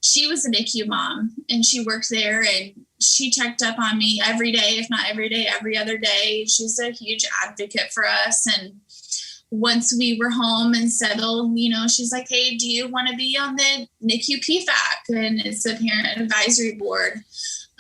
she was a NICU mom and she worked there, and she checked up on me every day, if not every day, every other day. She's a huge advocate for us. And once we were home and settled, she's like, hey, do you want to be on the NICU PFAC? And it's a parent advisory board.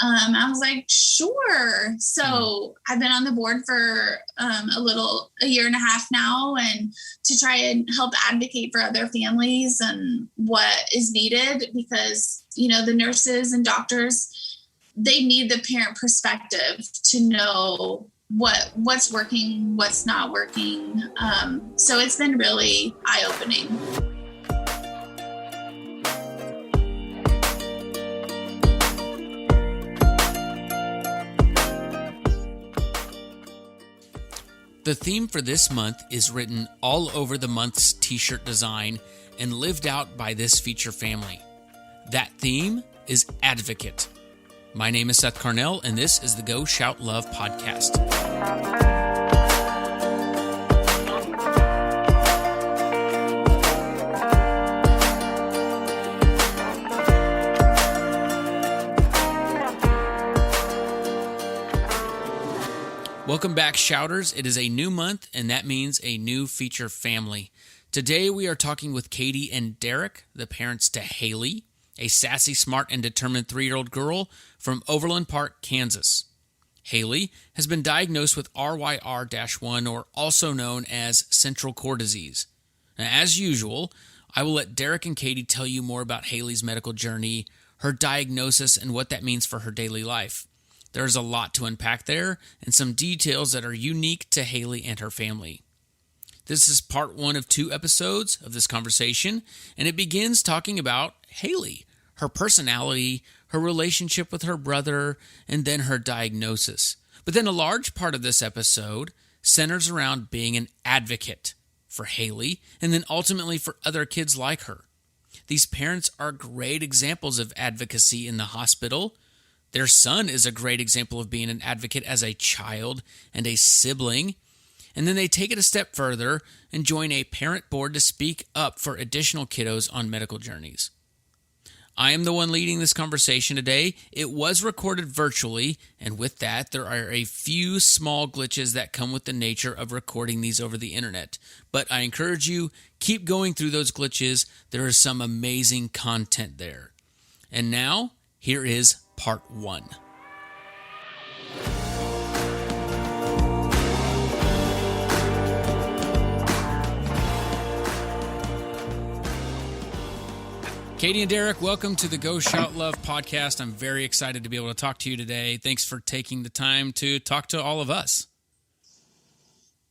I was like, sure. So I've been on the board for a year and a half now, and to try and help advocate for other families and what is needed, because, the nurses and doctors, they need the parent perspective to know what's working, what's not working. So it's been really eye-opening. The theme for this month is written all over the month's t-shirt design and lived out by this feature family. That theme is advocate. My name is Seth Carnell, and this is the Go Shout Love podcast. Welcome back, Shouters. It is a new month, and that means a new feature family. Today, we are talking with Kati and Derek, the parents to Haylee, a sassy, smart, and determined 3-year-old girl from Overland Park, Kansas. Haylee has been diagnosed with RYR-1, or also known as central core disease. Now, as usual, I will let Derek and Kati tell you more about Haylee's medical journey, her diagnosis, and what that means for her daily life. There's a lot to unpack there, and some details that are unique to Haylee and her family. This is part 1 of 2 episodes of this conversation, and it begins talking about Haylee, her personality, her relationship with her brother, and then her diagnosis. But then a large part of this episode centers around being an advocate for Haylee, and then ultimately for other kids like her. These parents are great examples of advocacy in the hospital. Their son is a great example of being an advocate as a child and a sibling. And then they take it a step further and join a parent board to speak up for additional kiddos on medical journeys. I am the one leading this conversation today. It was recorded virtually, and with that, there are a few small glitches that come with the nature of recording these over the internet. But I encourage you, keep going through those glitches. There is some amazing content there. And now, here is Part 1. Kati and Derek, welcome to the Go Shout Love podcast. I'm very excited to be able to talk to you today. Thanks for taking the time to talk to all of us.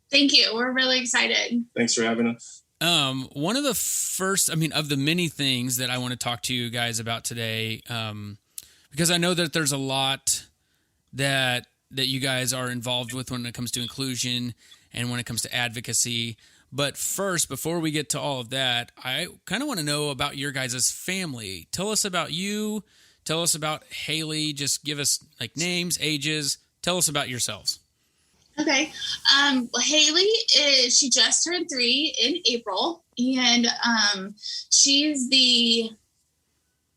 Thank you. We're really excited. Thanks for having us. One of the first, of the many things that I want to talk to you guys about today, because I know that there's a lot that you guys are involved with when it comes to inclusion and when it comes to advocacy. But first, before we get to all of that, I kind of want to know about your guys' family. Tell us about you. Tell us about Haylee. Just give us names, ages. Tell us about yourselves. Okay. Haylee she just turned 3 in April, and she's the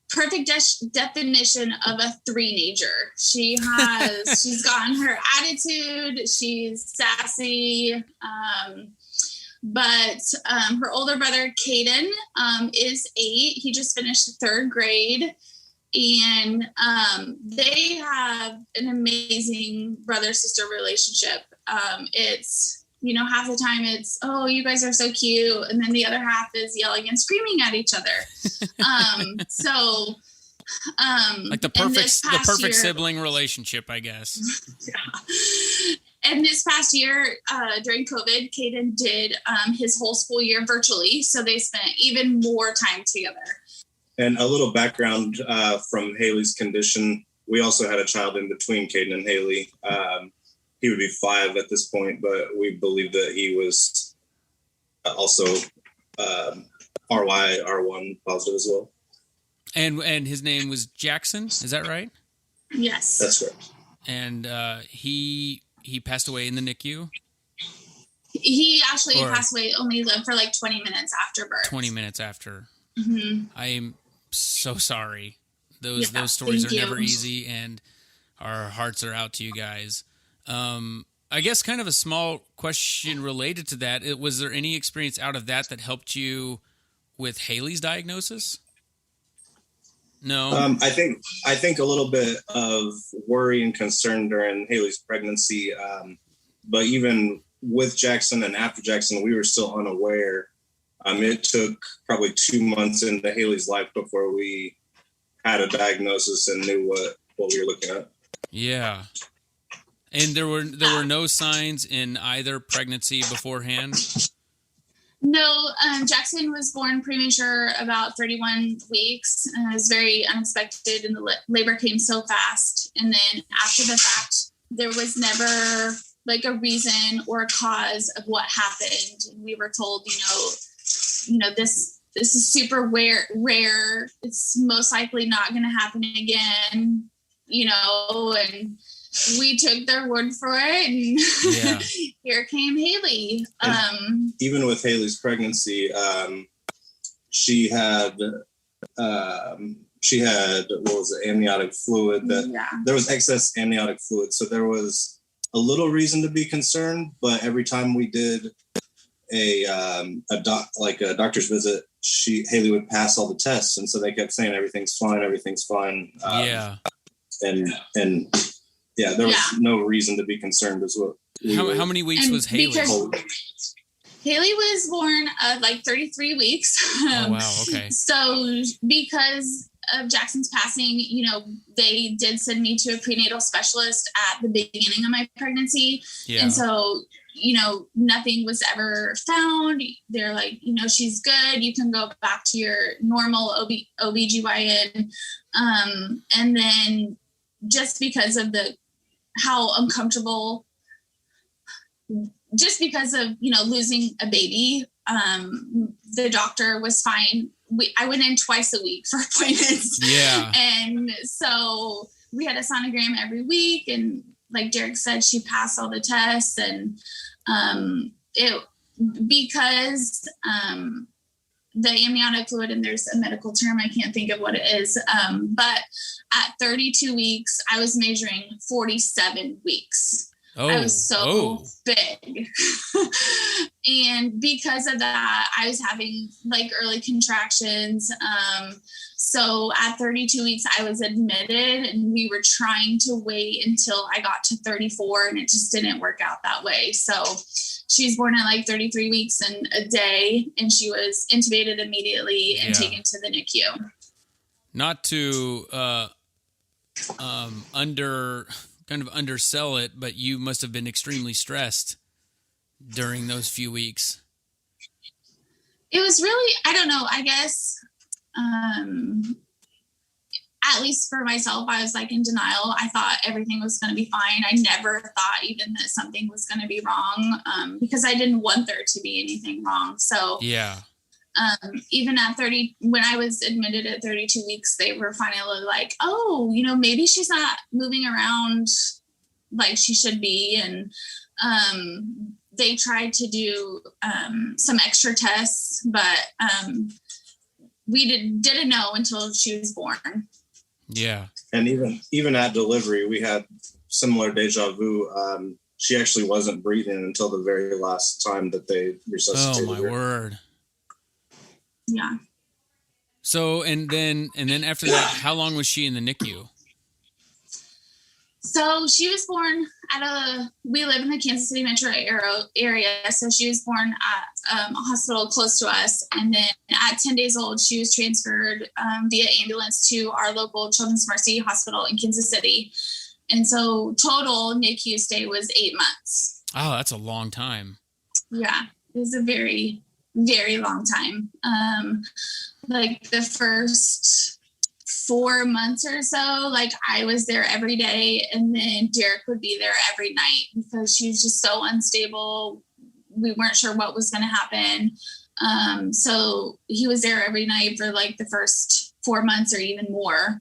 perfect definition of a 3-nager. She's gotten her attitude. She's sassy. But her older brother, Caden, is 8. He just finished 3rd grade. And they have an amazing brother-sister relationship. It's, half the time it's, oh, you guys are so cute. And then the other half is yelling and screaming at each other. Like the perfect sibling relationship, I guess. Yeah. And this past year, during COVID, Caden did his whole school year virtually. So they spent even more time together. And a little background from Haylee's condition. We also had a child in between Caden and Haylee. He would be 5 at this point, but we believe that he was also RYR1 positive as well. And his name was Jackson, is that right? Yes. That's correct. And he passed away in the NICU? He actually passed away, only lived for 20 minutes after birth. 20 minutes after. Mm-hmm. I'm so sorry. Those stories are never easy, and our hearts are out to you guys. I guess kind of a small question related to that. Was there any experience out of that helped you with Haylee's diagnosis? No. I think a little bit of worry and concern during Haylee's pregnancy, but even with Jackson and after Jackson, we were still unaware. It took probably 2 months into Haylee's life before we had a diagnosis and knew what we were looking at. Yeah. And there were no signs in either pregnancy beforehand? No, Jackson was born premature about 31 weeks. It was very unexpected, and the labor came so fast. And then after the fact, there was never like a reason or a cause of what happened. And we were told, this is super rare. It's most likely not going to happen again, and we took their word for it, and here came Haylee. Even with Haylee's pregnancy, she had what was it, amniotic fluid. There was excess amniotic fluid, so there was a little reason to be concerned. But every time we did a doctor's visit, Haylee would pass all the tests, and so they kept saying everything's fine. And there was no reason to be concerned as well. How many weeks was Haylee? Haylee was born at 33 weeks. Oh, wow. Okay. So because of Jackson's passing, they did send me to a prenatal specialist at the beginning of my pregnancy. Yeah. And so, nothing was ever found. They're like, she's good. You can go back to your normal OBGYN. And then just because of how uncomfortable, just because of, losing a baby, the doctor was fine. I went in twice a week for appointments. Yeah. And so we had a sonogram every week. And like Derek said, she passed all the tests. And because the amniotic fluid, and there's a medical term, I can't think of what it is. But at 32 weeks, I was measuring 47 weeks. Oh, I was so big. And because of that, I was having early contractions. So at 32 weeks, I was admitted, and we were trying to wait until I got to 34, and it just didn't work out that way. So she was born at 33 weeks and a day, and she was intubated immediately and taken to the NICU. Not to undersell it, but you must have been extremely stressed during those few weeks. It was really, I don't know, I guess, at least for myself, I was in denial. I thought everything was going to be fine. I never thought even that something was going to be wrong, because I didn't want there to be anything wrong. So even at 30, when I was admitted at 32 weeks, they were finally like, oh, maybe she's not moving around like she should be. And they tried to do some extra tests, but we didn't know until she was born. Yeah. And even at delivery, we had similar deja vu. She actually wasn't breathing until the very last time that they resuscitated her. Oh, my word. Yeah. So, and then after that, how long was she in the NICU? So she was born we live in the Kansas City metro area. So she was born at a hospital close to us. And then at 10 days old, she was transferred via ambulance to our local Children's Mercy Hospital in Kansas City. And so total NICU stay was 8 months. Oh, that's a long time. Yeah, it was a very, very long time. The first 4 months or so, I was there every day, and then Derek would be there every night because she was just so unstable. We weren't sure what was going to happen. So he was there every night for the first 4 months or even more.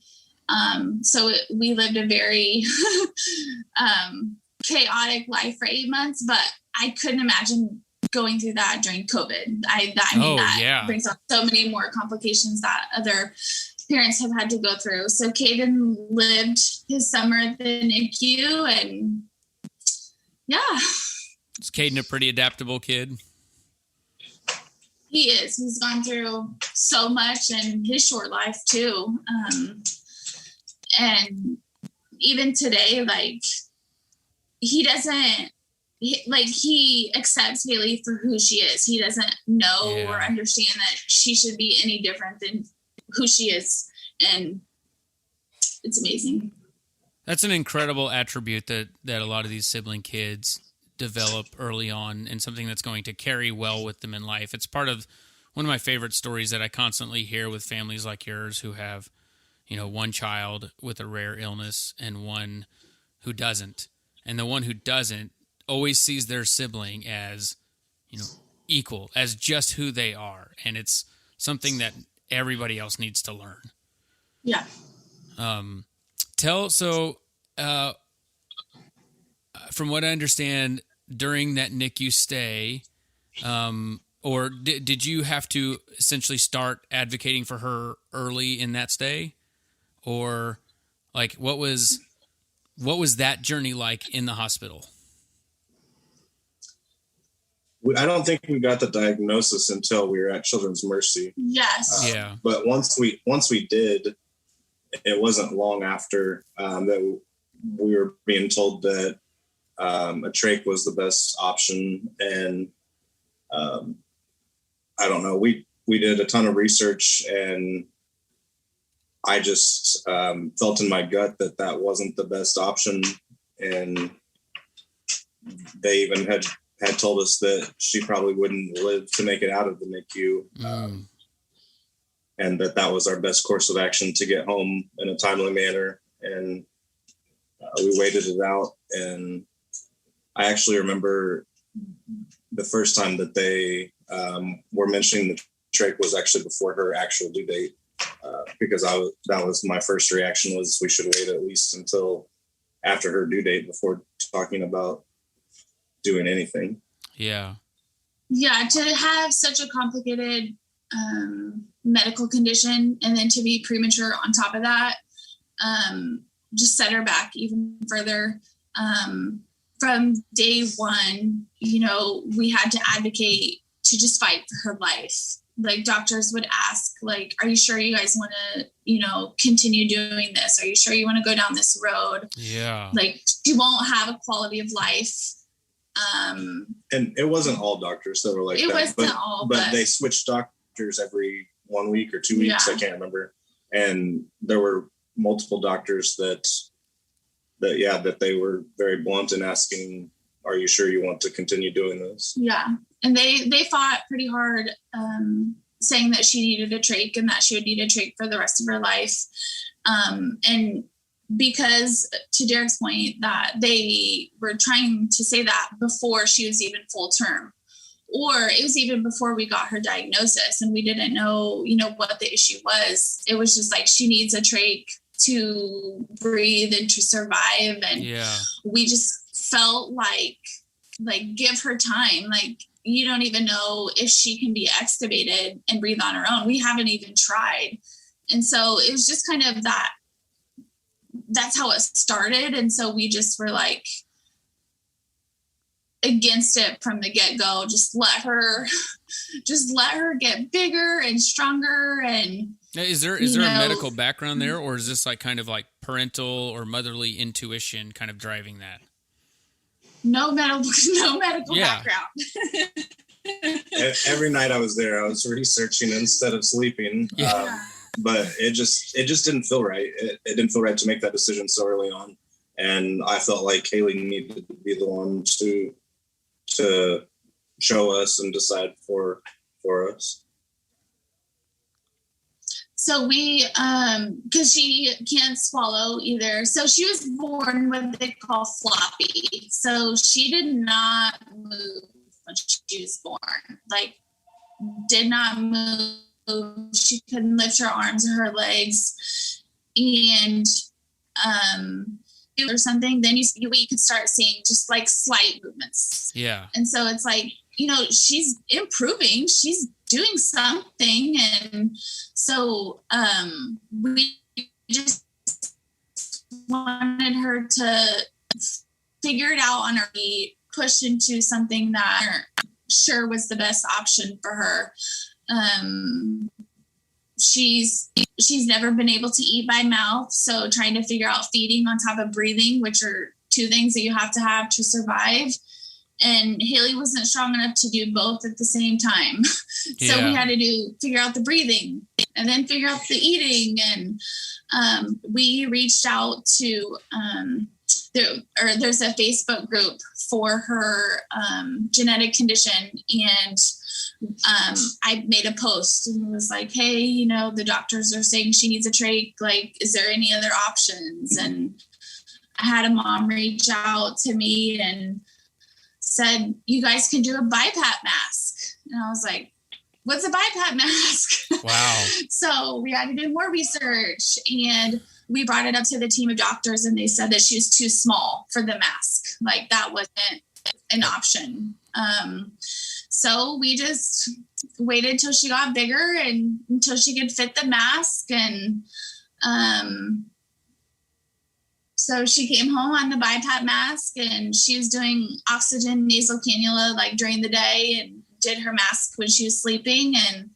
We lived a very chaotic life for 8 months, but I couldn't imagine going through that during COVID. That brings on so many more complications that other parents have had to go through. So Caden lived his summer at the NICU, and yeah. Is Caden a pretty adaptable kid? He is. He's gone through so much in his short life too. And even today, like, he accepts Haylee for who she is. He doesn't know or understand that she should be any different than who she is. And it's amazing. That's an incredible attribute that a lot of these sibling kids develop early on, and something that's going to carry well with them in life. It's part of one of my favorite stories that I constantly hear with families like yours who have, one child with a rare illness and one who doesn't. And the one who doesn't always sees their sibling as, equal, as just who they are. And it's something that everybody else needs to learn. Yeah. From what I understand, during that NICU stay, or did you have to essentially start advocating for her early in that stay? Or like, what was that journey like in the hospital? I don't think we got the diagnosis until we were at Children's Mercy. Yes. But once we did, it wasn't long after that we were being told that a trach was the best option. And I don't know, we did a ton of research, and I just felt in my gut that wasn't the best option. And they even had told us that she probably wouldn't live to make it out of the NICU. And that was our best course of action to get home in a timely manner. And we waited it out. And I actually remember the first time that they were mentioning the trach was actually before her actual due date, because that was my first reaction, was we should wait at least until after her due date before talking about doing anything. Yeah. Yeah, to have such a complicated medical condition and then to be premature on top of that, just set her back even further. From day one, we had to advocate to just fight for her life. Like, doctors would ask, like, are you sure you guys want to, continue doing this? Are you sure you want to go down this road? Yeah. Like, she won't have a quality of life. And it wasn't all doctors that were like it that. Wasn't all, but they switched doctors every 1 week or 2 weeks. Yeah. I can't remember. And there were multiple doctors that they were very blunt in asking, are you sure you want to continue doing this? Yeah. And they fought pretty hard, saying that she needed a trach and that she would need a trach for the rest of her life. And because, to Derek's point, that they were trying to say that before she was even full term, or it was even before we got her diagnosis and we didn't know, what the issue was. It was just like, she needs a trach to breathe and to survive. And we just felt like give her time. Like, you don't even know if she can be extubated and breathe on her own. We haven't even tried. And so it was just kind of that's how it started. And so we just were like against it from the get-go. Just let her get bigger and stronger. And is there a medical background there, or is this like kind of like parental or motherly intuition kind of driving that? No medical background. Every night I was there, I was researching instead of sleeping. Yeah. But it just didn't feel right. It didn't feel right to make that decision so early on. And I felt like Haylee needed to be the one to show us and decide for us. So we, because she can't swallow either. So she was born what they call floppy. So she did not move when she was born. Like, did not move. She couldn't lift her arms or her legs. And or something, then we could start seeing just like slight movements. Yeah. And so it's like, she's improving. She's doing something. And so we just wanted her to figure it out on her feet, push into something that sure was the best option for her. She's never been able to eat by mouth, so trying to figure out feeding on top of breathing, which are two things that you have to survive. And Haylee wasn't strong enough to do both at the same time. So we had to figure out the breathing and then figure out the eating. And we reached out to, there's a Facebook group for her genetic condition. And I made a post and was like, hey, you know, the doctors are saying she needs a trach. Like, is there any other options? And I had a mom reach out to me and said, you guys can do a BiPAP mask. And I was like, what's a BiPAP mask? Wow. So we had to do more research, and we brought it up to the team of doctors, and they said that she was too small for the mask. Like, that wasn't an option. So we just waited till she got bigger and until she could fit the mask. And so she came home on the BiPAP mask, and she was doing oxygen nasal cannula like during the day and did her mask when she was sleeping. And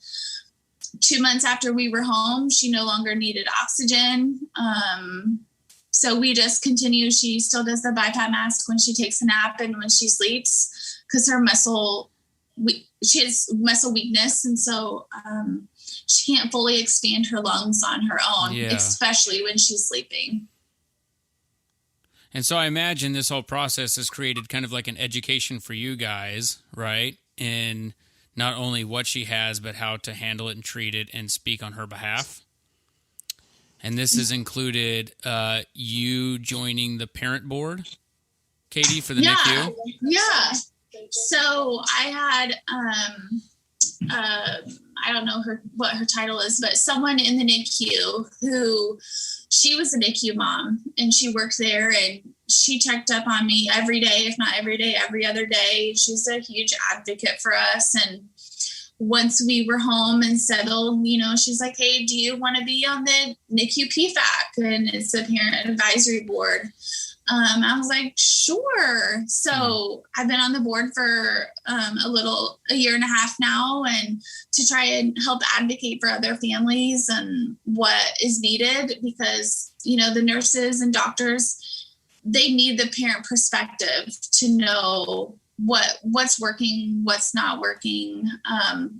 2 months after we were home, she no longer needed oxygen. So we just continue. She still does the BiPAP mask when she takes a nap and when she sleeps, because her she has muscle weakness. And so she can't fully expand her lungs on her own, especially when she's sleeping. And so I imagine this whole process has created kind of like an education for you guys, right? In not only what she has, but how to handle it and treat it and speak on her behalf. And this has included you joining the parent board, Kati, for the NICU? Yeah. So I had, I don't know what her title is, but someone in the NICU who, she was a NICU mom, and she worked there, and she checked up on me every day, if not every day, every other day. She's a huge advocate for us. And once we were home and settled, you know, she's like, hey, do you want to be on the NICU PFAC? And it's the parent advisory board. I was like, sure. So I've been on the board for a year and a half now, and to try and help advocate for other families and what is needed, because, you know, the nurses and doctors, they need the parent perspective to know what's working, what's not working.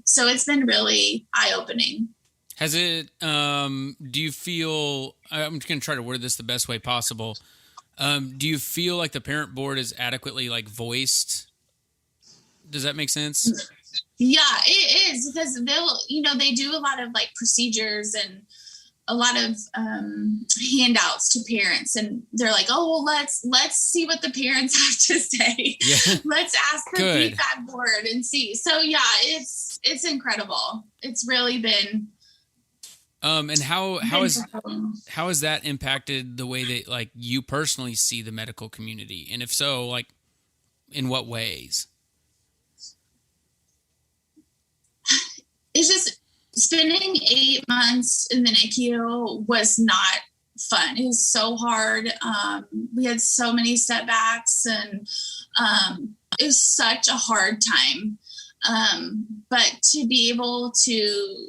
So it's been really eye-opening. Has it, do you feel, I'm just going to try to word this the best way possible. Do you feel like the parent board is adequately like voiced? Does that make sense? Yeah, it is, because they do a lot of like procedures and a lot of handouts to parents, and they're like, oh, well, let's see what the parents have to say. Yeah. Let's ask the feedback board and see. So yeah, it's incredible. It's really been. And how has that impacted the way that like you personally see the medical community? And if so, like in what ways? It's just spending 8 months in the NICU was not fun. It was so hard. We had so many setbacks, and it was such a hard time. But to be able to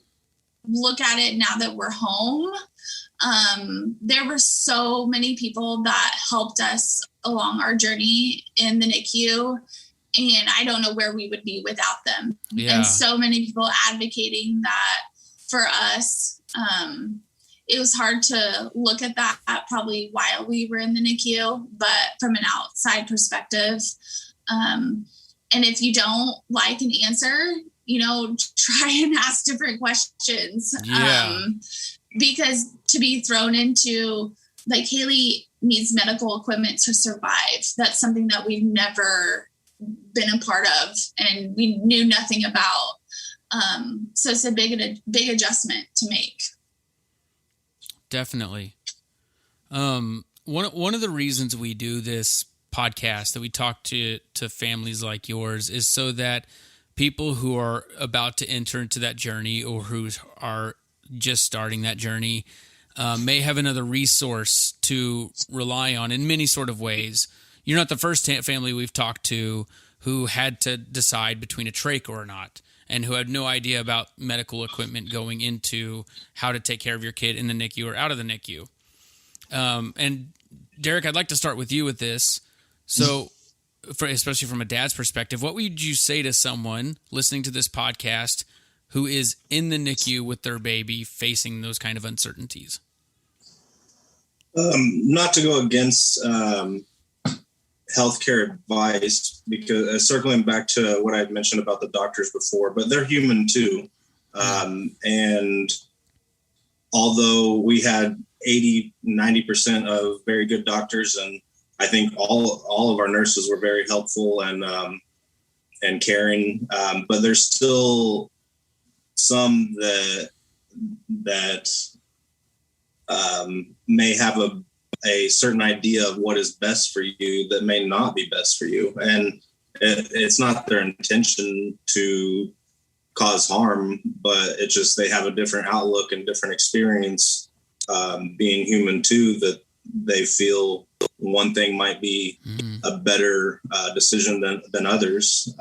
look at it now that we're home, there were so many people that helped us along our journey in the NICU, and I don't know where we would be without them. Yeah. And so many people advocating that for us. It was hard to look at that probably while we were in the NICU, but from an outside perspective. And if you don't like an answer, try and ask different questions. Yeah. Because to be thrown into, like, Haylee needs medical equipment to survive. That's something that we've never been a part of and we knew nothing about. So it's a big adjustment to make. Definitely. One of the reasons we do this podcast, that we talk to families like yours, is so that people who are about to enter into that journey or who are just starting that journey may have another resource to rely on in many sort of ways. You're not the first family we've talked to who had to decide between a trach or not, and who had no idea about medical equipment going into how to take care of your kid in the NICU or out of the NICU. And Derek, I'd like to start with you with this. So, especially from a dad's perspective, what would you say to someone listening to this podcast who is in the NICU with their baby facing those kind of uncertainties? Not to go against healthcare advice, because circling back to what I'd mentioned about the doctors before, but they're human too. And although we had 90% of very good doctors, and I think all of our nurses were very helpful and caring, but there's still some that may have a certain idea of what is best for you that may not be best for you. And it's not their intention to cause harm, but it's just they have a different outlook and different experience, being human too, that they feel one thing might be a better decision than others.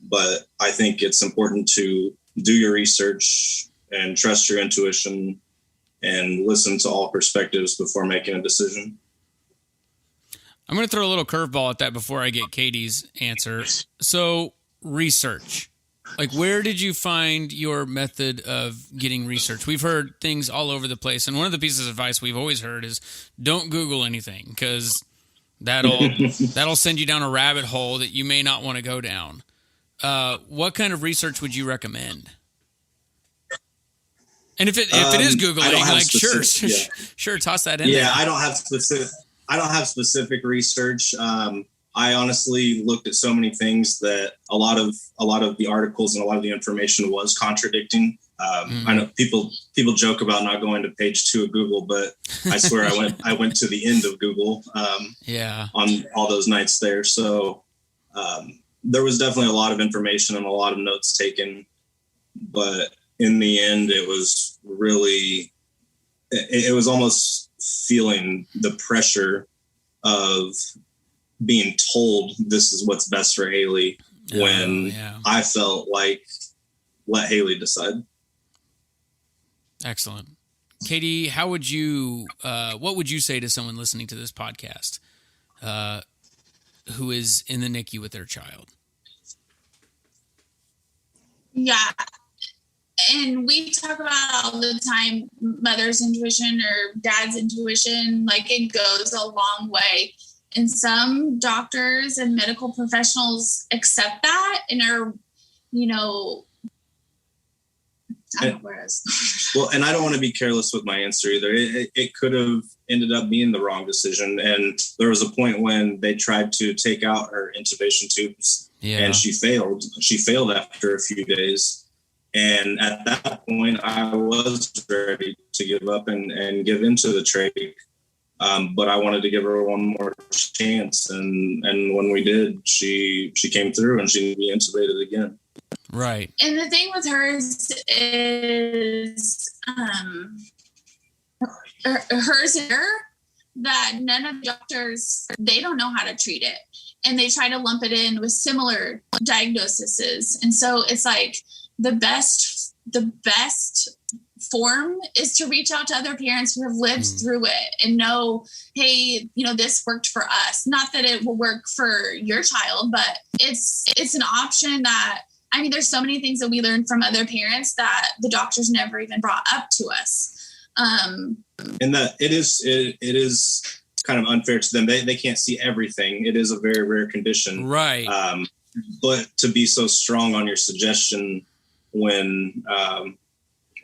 But I think it's important to do your research and trust your intuition and listen to all perspectives before making a decision. I'm going to throw a little curveball at that before I get Katie's answer. So, research. Like, where did you find your method of getting research? We've heard things all over the place, and one of the pieces of advice we've always heard is don't Google anything, because that'll send you down a rabbit hole that you may not want to go down. What kind of research would you recommend? And if it is Googling, like sure, toss that in there. Yeah, I don't have specific research. I honestly looked at so many things that a lot of the articles and a lot of the information was contradicting. I know people joke about not going to page 2 of Google, but I swear I went to the end of Google. On all those nights there. So there was definitely a lot of information and a lot of notes taken, but in the end, it was really, it was almost feeling the pressure of being told this is what's best for Haylee when I felt like let Haylee decide. Excellent. Katie, how would you, what would you say to someone listening to this podcast who is in the NICU with their child? Yeah. And we talk about all the time, mother's intuition or dad's intuition, like it goes a long way. And some doctors and medical professionals accept that and are, well, and I don't want to be careless with my answer either. It could have ended up being the wrong decision. And there was a point when they tried to take out her intubation tubes and she failed. She failed after a few days. And at that point, I was ready to give up and give into the trach. But I wanted to give her one more chance. And when we did, she came through and she be intubated again. Right. And the thing with hers is hers is that none of the doctors, they don't know how to treat it. And they try to lump it in with similar diagnoses. And so it's like, the best form is to reach out to other parents who have lived through it and know, hey, this worked for us. Not that it will work for your child, but it's an option that, there's so many things that we learned from other parents that the doctors never even brought up to us. And that it is kind of unfair to them. They can't see everything. It is a very rare condition. Right. But to be so strong on your suggestion when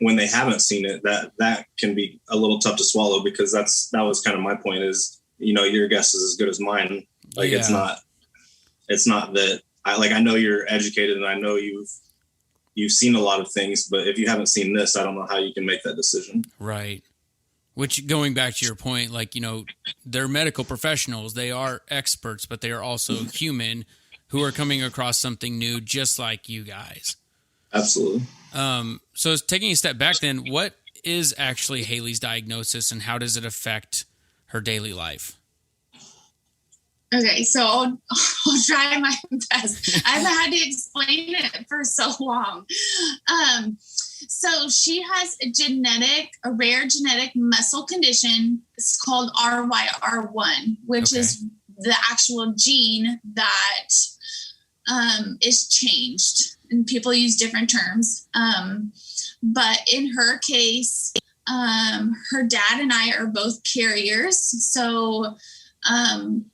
they haven't seen it, that can be a little tough to swallow, because that was kind of my point is, your guess is as good as mine. Like it's not that I know you're educated and I know you've seen a lot of things, but if you haven't seen this, I don't know how you can make that decision. Right. Which, going back to your point, they're medical professionals, they are experts, but they are also human who are coming across something new, just like you guys. Absolutely. So taking a step back then, what is actually Haylee's diagnosis and how does it affect her daily life? Okay, so I'll try my best. I've had to explain it for so long. So she has a rare genetic muscle condition. It's called RYR1, which is the actual gene that is changed. And people use different terms. But in her case, her dad and I are both carriers. So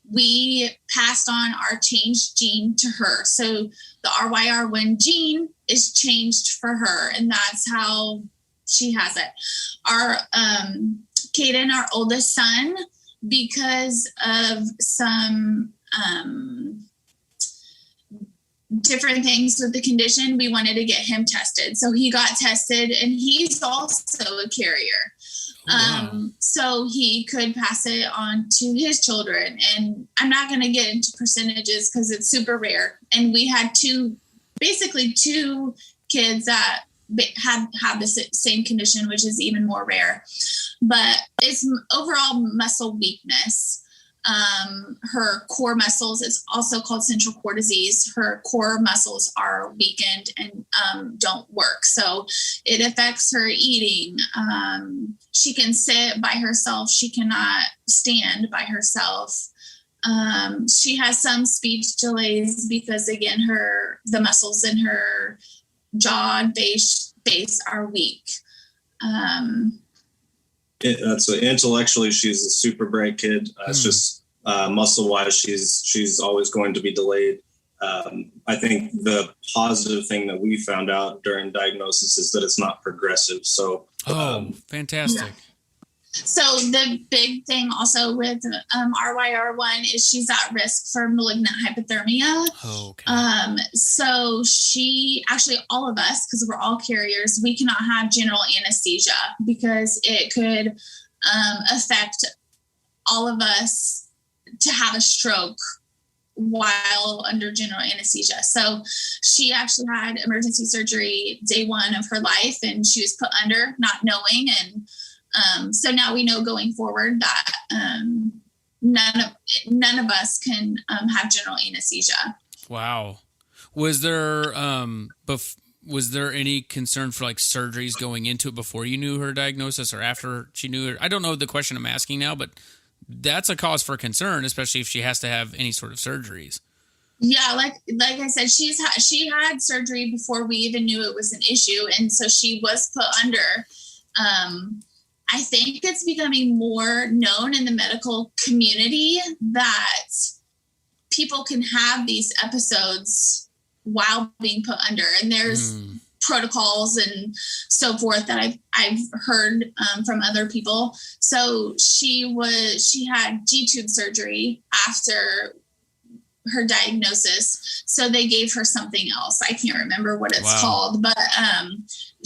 we passed on our changed gene to her. So the RYR1 gene is changed for her, and that's how she has it. Our Kaden, our oldest son, because of some different things with the condition, we wanted to get him tested. So he got tested, and he's also a carrier. Wow. So he could pass it on to his children. And I'm not going to get into percentages because it's super rare. And we had two kids that had the same condition, which is even more rare. But it's overall muscle weakness. Her core muscles, it's also called central core disease. Her core muscles are weakened and don't work. So it affects her eating. She can sit by herself. She cannot stand by herself. She has some speech delays because, again, the muscles in her jaw and base are weak. So intellectually, she's a super bright kid. It's just muscle wise, she's always going to be delayed. I think the positive thing that we found out during diagnosis is that it's not progressive. So, fantastic. Yeah. So the big thing also with RYR1 is she's at risk for malignant hypothermia. So she, actually all of us, because we're all carriers, we cannot have general anesthesia because it could affect all of us to have a stroke while under general anesthesia. So she actually had emergency surgery day one of her life, and she was put under, not knowing. And so now we know going forward that none of us can have general anesthesia. Wow. Was there any concern for like surgeries going into it before you knew her diagnosis or after she knew it? I don't know the question I'm asking now, but that's a cause for concern, especially if she has to have any sort of surgeries. Yeah, like I said, she had surgery before we even knew it was an issue, and so she was put under. I think it's becoming more known in the medical community that people can have these episodes while being put under, and there's protocols and so forth that I've heard from other people. So she had G-tube surgery after her diagnosis. So they gave her something else. I can't remember what it's called, but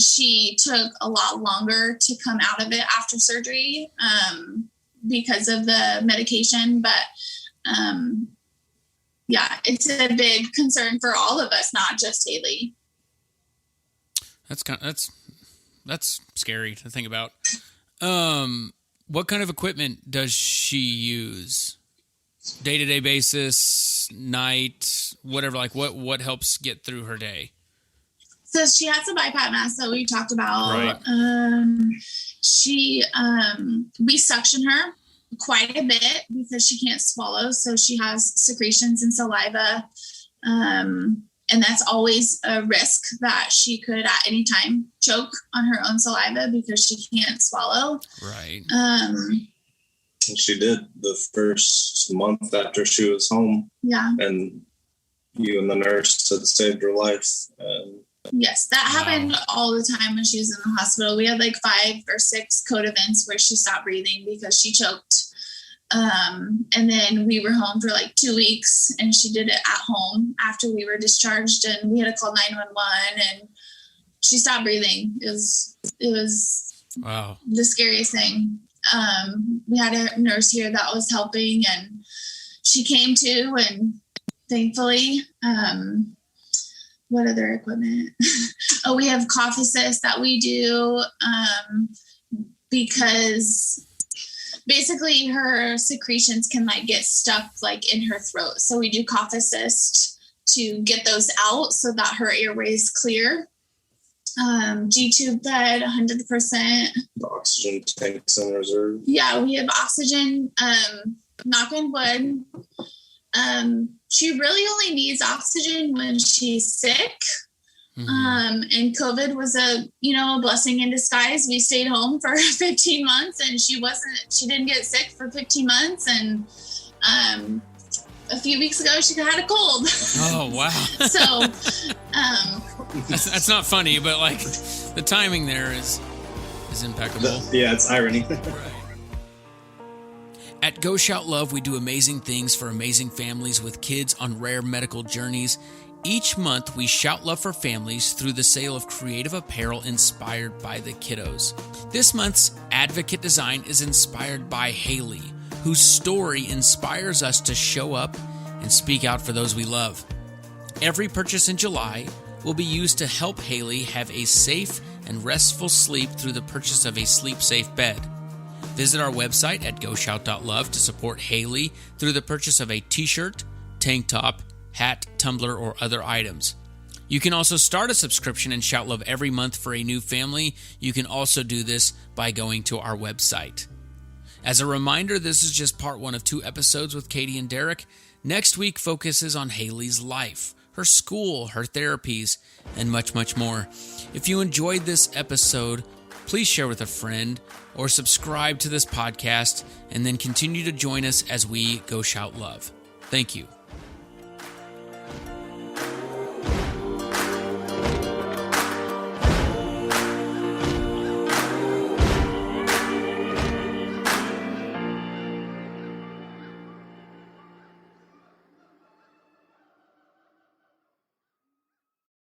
she took a lot longer to come out of it after surgery because of the medication. But yeah, it's a big concern for all of us, not just Haylee. That's scary to think about. What kind of equipment does she use? Day-to-day basis, night, whatever, like what helps get through her day? So she has a BiPAP mask that we talked about. Right. We suction her quite a bit because she can't swallow. So she has secretions and saliva. And that's always a risk that she could at any time choke on her own saliva because she can't swallow. Right. And she did the first month after she was home. Yeah. And you and the nurse had saved her life. Yes, that happened all the time when she was in the hospital. We had like 5 or 6 code events where she stopped breathing because she choked. And then we were home for like 2 weeks, and she did it at home after we were discharged, and we had to call 911, and she stopped breathing. It was the scariest thing. We had a nurse here that was helping, and she came to, and thankfully. What other equipment? Oh, we have cough assist that we do because basically her secretions can like get stuck like in her throat. So we do cough assist to get those out so that her airway is clear. G-tube bed, 100%. The oxygen tanks in reserve. Yeah, we have oxygen. Knock on wood. She really only needs oxygen when she's sick. Mm-hmm. And COVID was a blessing in disguise. We stayed home for 15 months and she didn't get sick for 15 months. And, a few weeks ago, she had a cold. Oh, wow. So, that's not funny, but like the timing there is impeccable. Yeah, it's irony. Right. At Go Shout Love, we do amazing things for amazing families with kids on rare medical journeys. Each month, we shout love for families through the sale of creative apparel inspired by the kiddos. This month's Advocate design is inspired by Haylee, whose story inspires us to show up and speak out for those we love. Every purchase in July will be used to help Haylee have a safe and restful sleep through the purchase of a sleep-safe bed. Visit our website at goshout.love to support Haylee through the purchase of a t-shirt, tank top, hat, tumbler, or other items. You can also start a subscription and shout love every month for a new family. You can also do this by going to our website. As a reminder, this is just part 1 of 2 episodes with Kati and Derek. Next week focuses on Haylee's life, her school, her therapies, and much, much more. If you enjoyed this episode, please share with a friend or subscribe to this podcast and then continue to join us as we go shout love. Thank you.